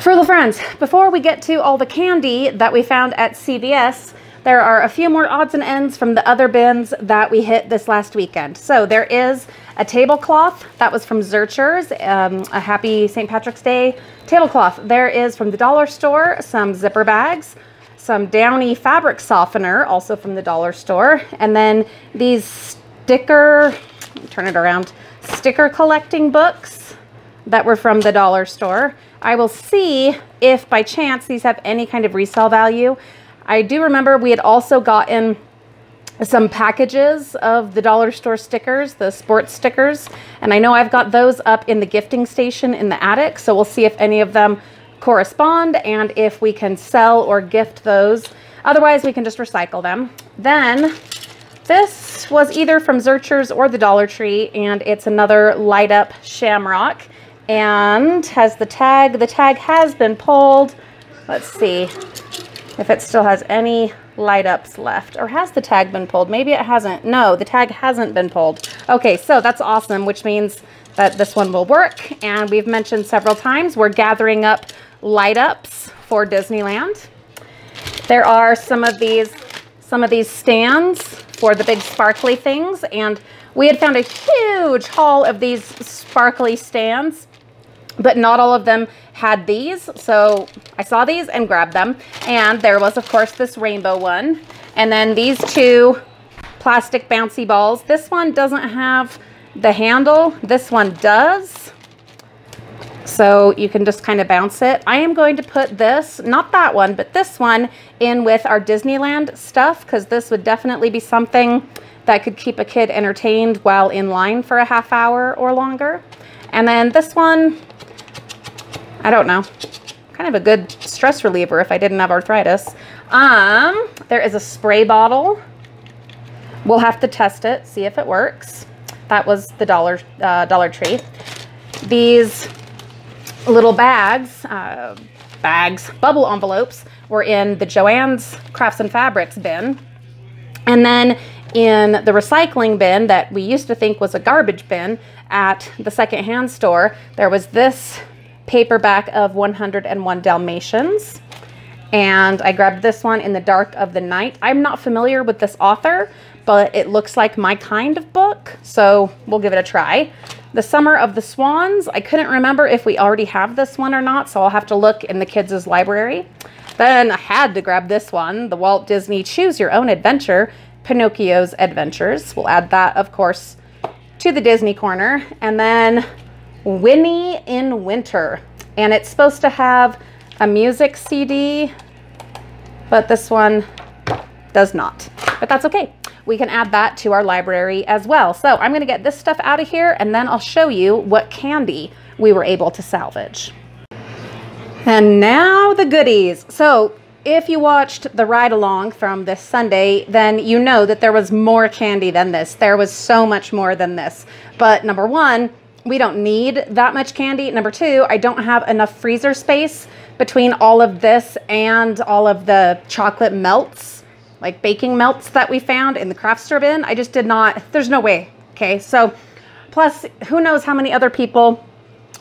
Frugal friends, before we get to all the candy that we found at CVS, there are a few more odds and ends from the other bins that we hit this last weekend. So there is a tablecloth that was from Zurcher's, a happy St. Patrick's Day tablecloth. There is from the dollar store some zipper bags, some Downy fabric softener, also from the dollar store, and then these sticker collecting books that were from the dollar store. I will see if by chance these have any kind of resale value. I do remember we had also gotten some packages of the dollar store stickers, the sports stickers, and I know I've got those up in the gifting station in the attic, so we'll see if any of them correspond and if we can sell or gift those. Otherwise, we can just recycle them. Then this was either from Zurcher's or the Dollar Tree, and it's another light up shamrock and has the tag. The tag has been pulled. Let's see if it still has any light ups left, or has the tag been pulled? Maybe it hasn't. No, the tag hasn't been pulled. Okay, so that's awesome, which means that this one will work. And we've mentioned several times we're gathering up light ups for Disneyland. There are some of these stands for the big sparkly things, and we had found a huge haul of these sparkly stands, but not all of them had these. So I saw these and grabbed them. And there was, of course, this rainbow one. And then these two plastic bouncy balls. This one doesn't have the handle. This one does. So you can just kind of bounce it. I am going to put this, not that one, but this one in with our Disneyland stuff, because this would definitely be something that could keep a kid entertained while in line for a half hour or longer. And then this one, I don't know, kind of a good stress reliever if I didn't have arthritis. There is a spray bottle. We'll have to test it, see if it works. That was the Dollar Tree. These little bags, bubble envelopes, were in the Joann's Crafts and Fabrics bin. And then in the recycling bin that we used to think was a garbage bin at the secondhand store, there was this paperback of 101 Dalmatians. And I grabbed this one in the dark of the night. I'm not familiar with this author, but it looks like my kind of book, so we'll give it a try. The Summer of the Swans, I couldn't remember if we already have this one or not, so I'll have to look in the kids' library. Then I had to grab this one, the Walt Disney Choose Your Own Adventure, Pinocchio's Adventures. We'll add that, of course, to the Disney corner. And then Winnie in Winter, and it's supposed to have a music CD, but this one does not, but that's okay. We can add that to our library as well. So I'm gonna get this stuff out of here, and then I'll show you what candy we were able to salvage. And now the goodies. So if you watched the ride along from this Sunday, then you know that there was more candy than this. There was so much more than this. But number one, we don't need that much candy. Number two, I don't have enough freezer space between all of this and all of the chocolate melts, like baking melts that we found in the craft store bin. I just did not, there's no way, okay? So, plus, who knows how many other people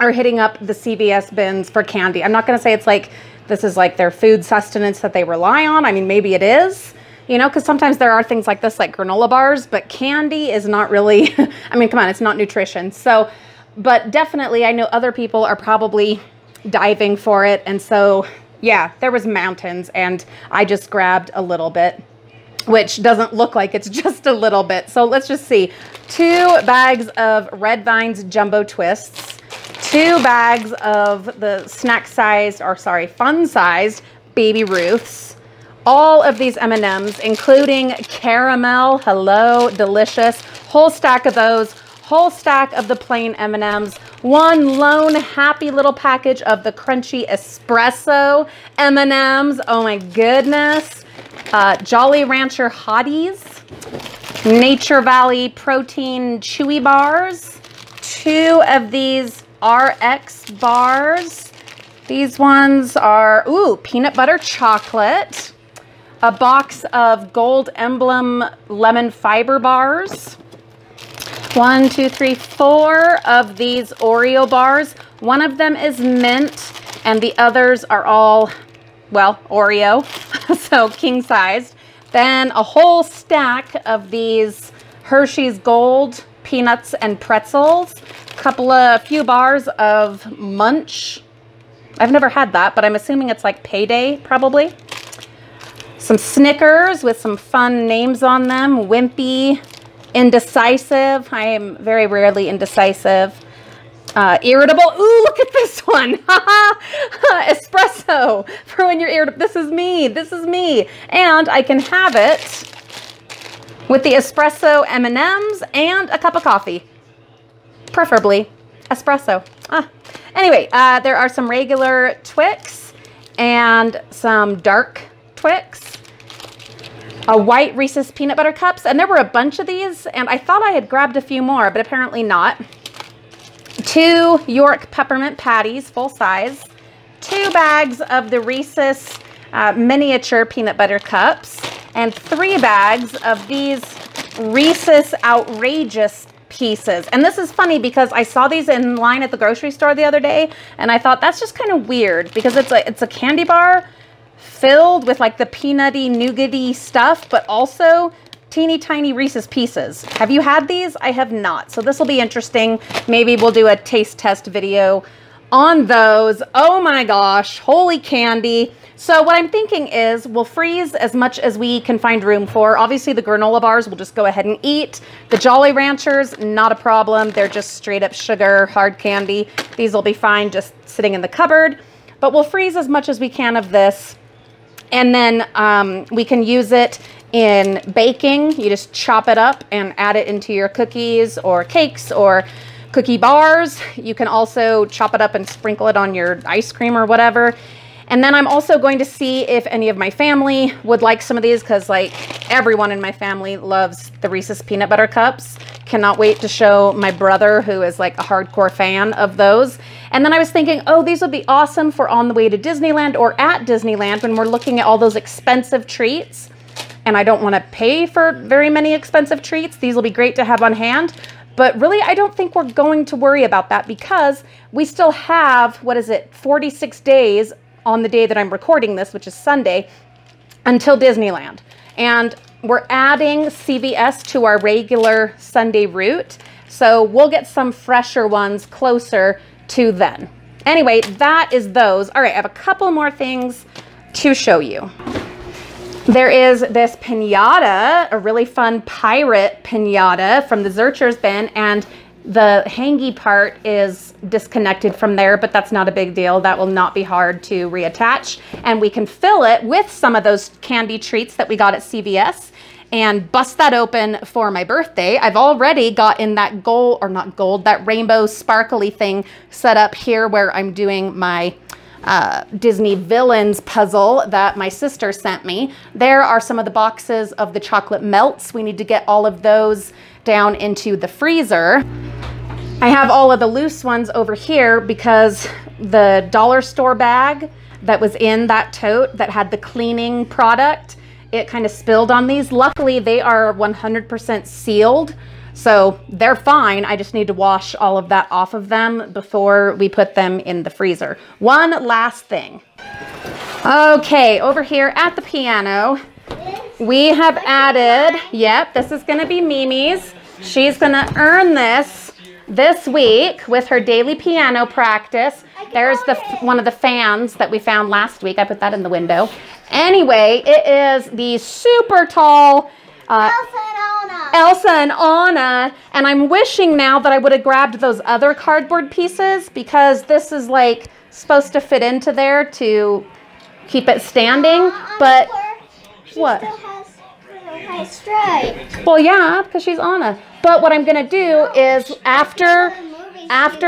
are hitting up the CVS bins for candy. I'm not gonna say it's like, this is like their food sustenance that they rely on. I mean, maybe it is, you know, because sometimes there are things like this, like granola bars, but candy is not really, I mean, come on, it's not nutrition. So, but definitely I know other people are probably diving for it. And so, yeah, there was mountains, and I just grabbed a little bit, which doesn't look like it's just a little bit. So let's just see. 2 bags of Red Vines Jumbo Twists, 2 bags of the fun-sized Baby Ruths, all of these M&Ms, including caramel, hello, delicious, whole stack of those, whole stack of the plain M&Ms, 1 lone happy little package of the crunchy espresso M&Ms. Oh my goodness. Jolly Rancher Hotties, Nature Valley Protein Chewy Bars, 2 of these RX bars. These ones are, ooh, peanut butter chocolate, a box of Gold Emblem lemon fiber bars, 1, 2, 3, 4 of these Oreo bars, One of them is mint, and the others are all, well, Oreo, so king sized. Then a whole stack of these Hershey's Gold peanuts and pretzels. A few bars of Munch. I've never had that, but I'm assuming it's like Payday, probably. Some Snickers with some fun names on them. Wimpy, Indecisive. I am very rarely indecisive. Irritable. Ooh, look at this one. Espresso for when you're irritable. This is me. This is me. And I can have it with the espresso M&Ms and a cup of coffee. Preferably espresso. Anyway, there are some regular Twix and some dark Twix. A white Reese's peanut butter cups. And there were a bunch of these, and I thought I had grabbed a few more, but apparently not. 2 York peppermint patties, full size. 2 bags of the Reese's miniature peanut butter cups. And 3 bags of these Reese's outrageous pieces. And this is funny because I saw these in line at the grocery store the other day, and I thought that's just kind of weird because it's a candy bar filled with like the peanutty, nougaty stuff, but also teeny tiny Reese's Pieces. Have you had these? I have not. So this will be interesting. Maybe we'll do a taste test video on those. Oh my gosh, holy candy. So what I'm thinking is we'll freeze as much as we can find room for. Obviously the granola bars we'll just go ahead and eat. The Jolly Ranchers, not a problem. They're just straight up sugar, hard candy. These will be fine just sitting in the cupboard. But we'll freeze as much as we can of this. And then we can use it in baking. You just chop it up and add it into your cookies or cakes or cookie bars. You can also chop it up and sprinkle it on your ice cream or whatever. And then I'm also going to see if any of my family would like some of these, because like everyone in my family loves the Reese's peanut butter cups. Cannot wait to show my brother, who is like a hardcore fan of those. And then I was thinking, oh, these would be awesome for on the way to Disneyland or at Disneyland when we're looking at all those expensive treats. And I don't want to pay for very many expensive treats. These will be great to have on hand. But really, I don't think we're going to worry about that because we still have, 46 days on the day that I'm recording this, which is Sunday, until Disneyland. And we're adding CVS to our regular Sunday route. So we'll get some fresher ones closer to then. Anyway, that is those. All right, I have a couple more things to show you. There is this Pinata, a really fun pirate Pinata from the Zurcher's bin, and the hangy part is disconnected from there, but that's not a big deal. That will not be hard to reattach. And we can fill it with some of those candy treats that we got at CVS and bust that open for my birthday. I've already gotten that that rainbow sparkly thing set up here where I'm doing my Disney villains puzzle that my sister sent me. There are some of the boxes of the chocolate melts. We need to get all of those down into the freezer. I have all of the loose ones over here because the dollar store bag that was in that tote that had the cleaning product, it kind of spilled on these. Luckily, they are 100% sealed, so they're fine. I just need to wash all of that off of them before we put them in the freezer. One last thing. Okay, over here at the piano, we have added, yep, this is gonna be Mimi's. She's gonna earn this week with her daily piano practice. There's one of the fans that we found last week. I put that in the window. Anyway, it is the super tall Elsa and Anna. And I'm wishing now that I would have grabbed those other cardboard pieces because this is like supposed to fit into there to keep it standing. But what? Stripe. Well, yeah, because she's Anna. But what I'm gonna do is after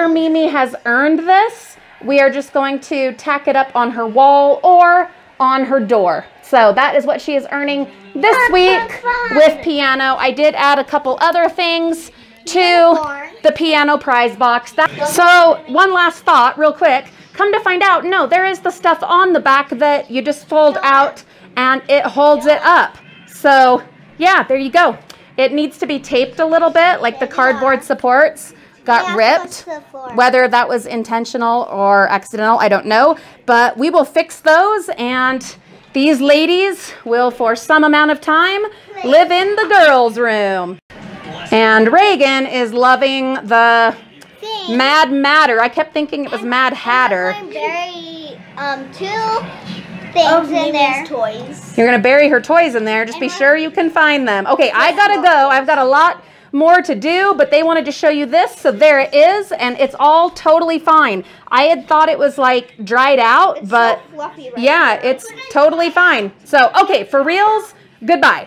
Mimi has earned this, we are just going to tack it up on her wall or on her door. So that is what she is earning this week with piano. I did add a couple other things to the piano prize box. So one last thought real quick. Come to find out, no, there is the stuff on the back that you just fold out and it holds it up. So yeah, there you go. It needs to be taped a little bit like the cardboard supports, got ripped. Whether that was intentional or accidental, I don't know. But we will fix those, and these ladies will, for some amount of time, live in the girls' room. And Reagan is loving the Mad Matter. I kept thinking it was Mad Hatter. I'm going to bury 2 things in there. Toys. You're going to bury her toys in there. Just be sure you can find them. Okay, I got to go. I've got a lot more to do, but they wanted to show you this, so there it is, and it's all totally fine. I had thought it was like dried out, but so fluffy yeah, it's totally fine. So, okay, for reals, goodbye.